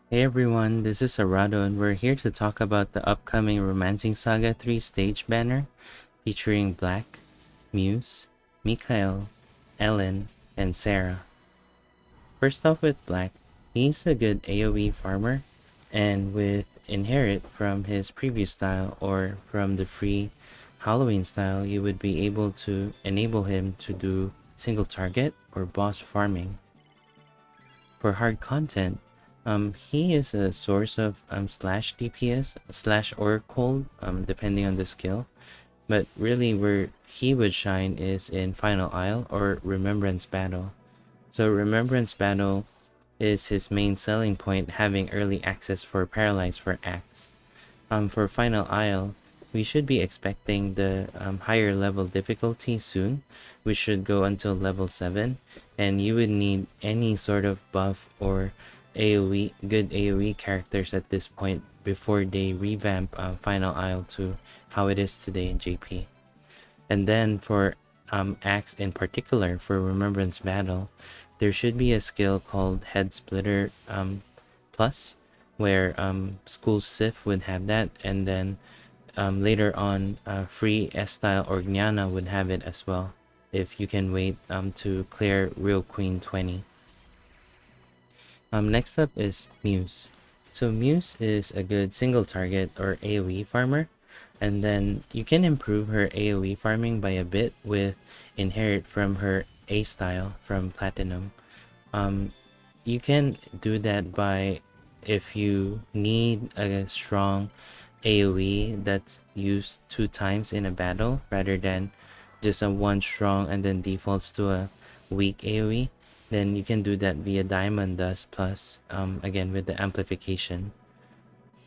Hey everyone, this is Arado and we're here to talk about the upcoming Romancing Saga 3 stage banner featuring Black, Muse, Mikhail, Ellen, and Sarah. First off with Black, he's a good AoE farmer, and with Inherit from his previous style or from the free Halloween style, you would be able to enable him to do single target or boss farming. For hard content, he is a source of slash DPS slash or cold, depending on the skill. But really, where he would shine is in Final Isle or Remembrance Battle. So Remembrance Battle is his main selling point, having early access for Paralyze for Axe. For Final Isle, we should be expecting the higher level difficulty soon, which should go until level 7, and you would need any sort of buff or good AoE characters at this point before they revamp Final Isle to how it is today in JP. And then for Axe in particular, for Remembrance Battle, there should be a skill called Head Splitter Plus, where School Sif would have that, and then later on, free S-Style or Gnyana would have it as well, if you can wait to clear Real Queen 20. Next up is Muse. So Muse is a good single target or AoE farmer, and then you can improve her AoE farming by a bit with Inherit from her A style from Platinum. You can do that by, if you need a strong AoE that's used 2 times in a battle rather than just a one strong and then defaults to a weak AoE, then you can do that via Diamond Dust Plus, again with the amplification.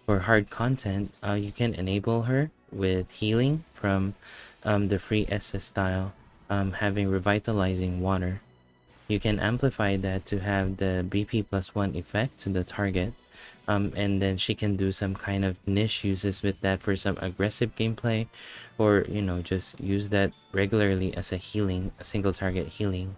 For hard content, you can enable her with healing from the free SS style, having revitalizing water. You can amplify that to have the BP +1 effect to the target, and then she can do some kind of niche uses with that for some aggressive gameplay, or just use that regularly as a single target healing.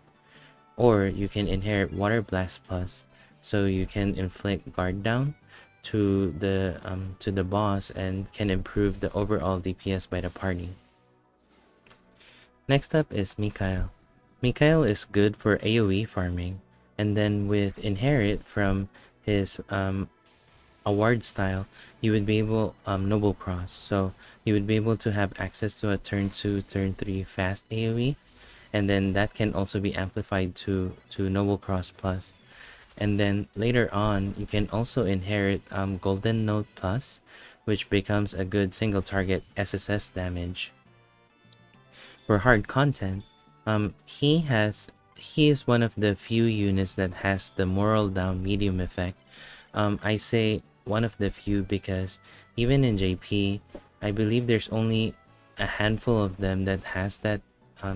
Or you can inherit Water Blast Plus, so you can inflict guard down to the boss and can improve the overall DPS by the party. Next up is Mikhail. Mikhail is good for AoE farming, and then with Inherit from his award style, you would be able Noble Cross, so you would be able to have access to a turn 2, turn 3 fast AoE, and then that can also be amplified to Noble Cross Plus. And then later on, you can also inherit Golden Note Plus, which becomes a good single target SSS damage. For hard content, he is one of the few units that has the moral down medium effect. I say one of the few because even in JP, I believe there's only a handful of them that has that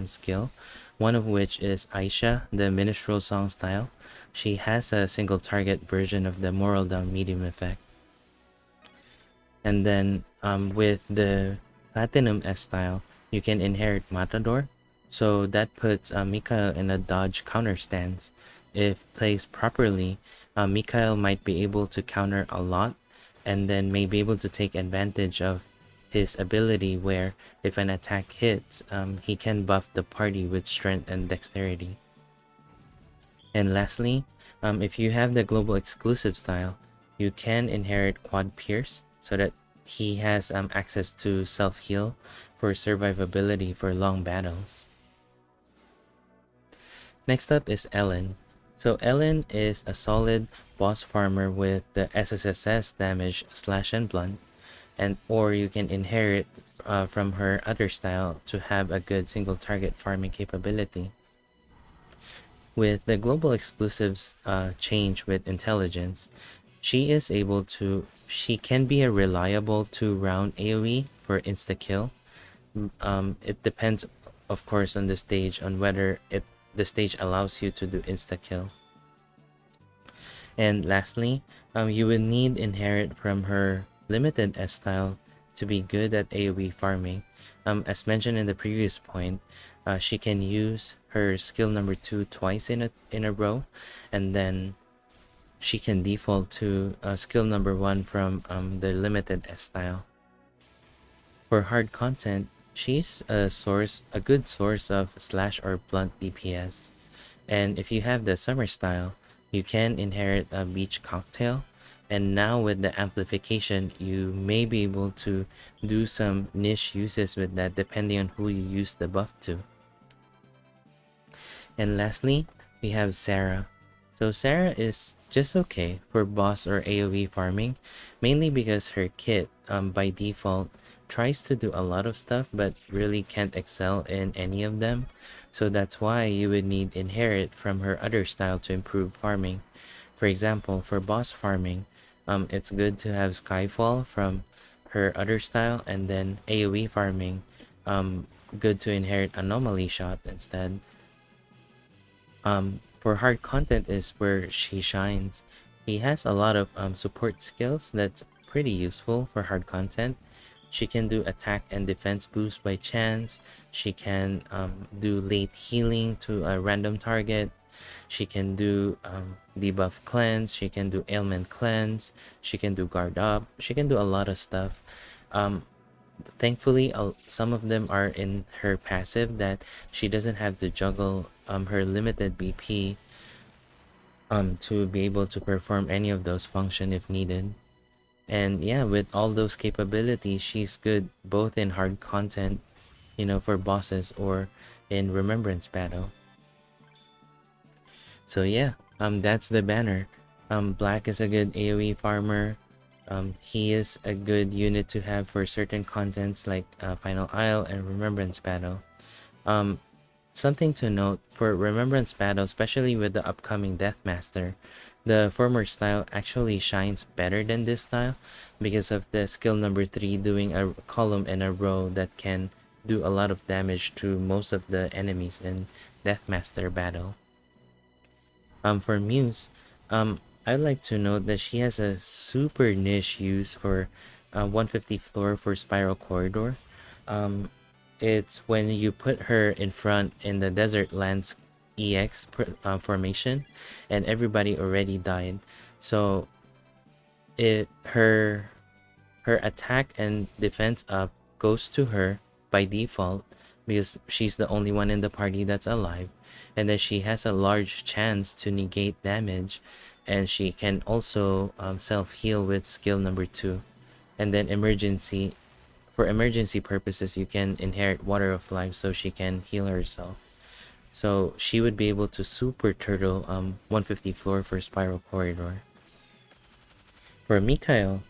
skill. One of which is Aisha, the minstrel song style. She has a single target version of the moral down medium effect. And then with the Platinum S style, you can inherit Matador, so that puts Mikhail in a dodge counter stance. If placed properly, Mikhail might be able to counter a lot, and then may be able to take advantage of his ability where if an attack hits, he can buff the party with strength and dexterity. And lastly, if you have the global exclusive style, you can inherit Quad Pierce so that he has access to self-heal for survivability for long battles. Next up is Ellen. So Ellen is a solid boss farmer with the SSSS damage slash and blunt, or you can inherit from her other style to have a good single target farming capability. With the global exclusives change with intelligence, she can be a reliable 2-round AoE for insta kill. It depends, of course, on the stage, on whether the stage allows you to do insta kill. And lastly, you will need inherit from her limited S style to be good at AoE farming. As mentioned in the previous point, she can use her skill number 2 twice in a row, and then she can default to skill number 1 from the limited S style. For hard content, she's a good source of slash or blunt DPS. And if you have the summer style, you can inherit a beach cocktail. And now with the amplification, you may be able to do some niche uses with that depending on who you use the buff to. And lastly, we have Sarah. So Sarah is just okay for boss or AoE farming, mainly because her kit by default tries to do a lot of stuff but really can't excel in any of them. So that's why you would need inherit from her other style to improve farming. For example, for boss farming, it's good to have Skyfall from her other style, and then AoE farming, good to inherit Anomaly Shot instead. For hard content is where she shines. He has a lot of support skills that's pretty useful for hard content. She can do attack and defense boost by chance. She can do late healing to a random target. She can do debuff cleanse. She can do ailment cleanse. She can do guard up. She can do a lot of stuff. Thankfully, some of them are in her passive that she doesn't have to juggle her limited BP to be able to perform any of those functions if needed. And yeah, with all those capabilities, she's good both in hard content, for bosses, or in remembrance battle. So yeah, that's the banner. Black is a good AoE farmer. He is a good unit to have for certain contents like Final Isle and Remembrance Battle. Something to note for Remembrance Battle, especially with the upcoming Deathmaster, the former style actually shines better than this style because of the skill number 3 doing a column and a row that can do a lot of damage to most of the enemies in Deathmaster battle. For Muse, I'd like to note that she has a super niche use for 150 floor for Spiral Corridor. It's when you put her in front in the Desert Lands EX formation, and everybody already died. So her attack and defense up goes to her by default because she's the only one in the party that's alive, and then she has a large chance to negate damage, and she can also self-heal with skill number 2. And then for emergency purposes, you can inherit Water of Life so she can heal herself. So she would be able to super turtle 150 floor for Spiral Corridor. For Mikhail,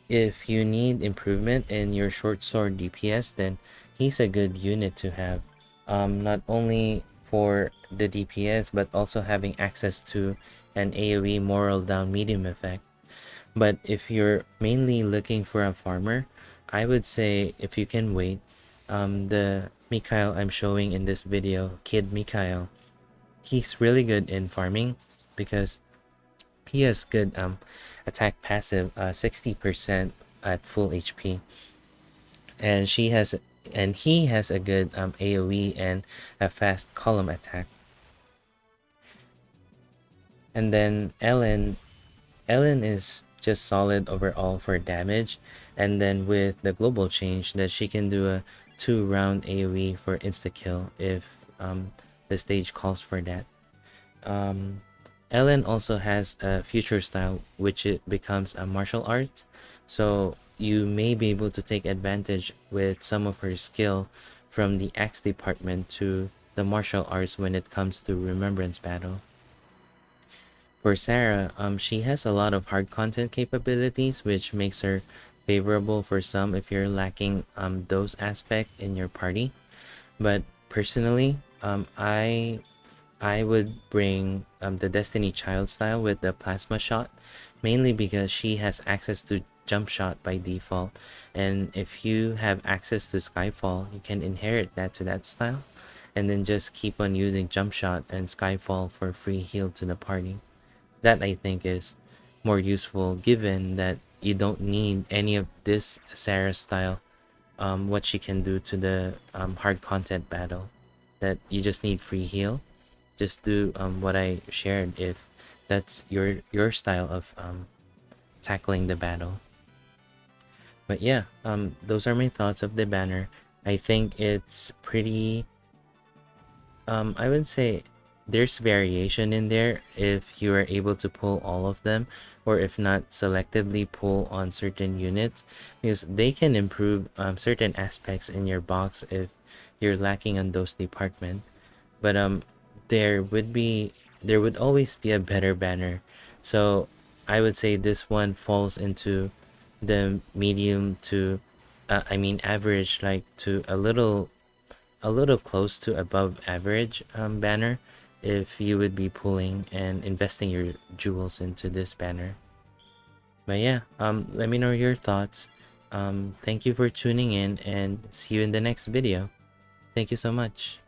if you need improvement in your short sword DPS, then he's a good unit to have. Not only for the DPS, but also having access to an AoE moral down medium effect. But if you're mainly looking for a farmer, I would say if you can wait, the Mikhail I'm showing in this video, Kid Mikhail, he's really good in farming because he has good attack passive 60% at full HP, and he has a good AoE and a fast column attack. And then Ellen is just solid overall for damage, and then with the global change that she can do a 2-round AoE for insta-kill if the stage calls for that. Ellen also has a future style which it becomes a martial arts, so you may be able to take advantage with some of her skill from the axe department to the martial arts when it comes to remembrance battle. For Sarah, she has a lot of hard content capabilities, which makes her favorable for some if you're lacking those aspects in your party. But personally, I would bring the Destiny Child style with the plasma shot, mainly because she has access to jump shot by default, and if you have access to Skyfall, you can inherit that to that style, and then just keep on using jump shot and Skyfall for free heal to the party. That I think is more useful given that you don't need any of this Sarah style, what she can do to the hard content battle, that you just need free heal. Just do what I shared if that's your style of tackling the battle. But yeah, those are my thoughts of the banner. I think it's pretty, I would say there's variation in there if you are able to pull all of them, or if not, selectively pull on certain units, because they can improve certain aspects in your box if you're lacking on those department. But there would always be a better banner. So I would say this one falls into the medium to I mean average, like to a little close to above average banner, if you would be pulling and investing your jewels into this banner. But yeah, let me know your thoughts. Thank you for tuning in, and see you in the next video. Thank you so much.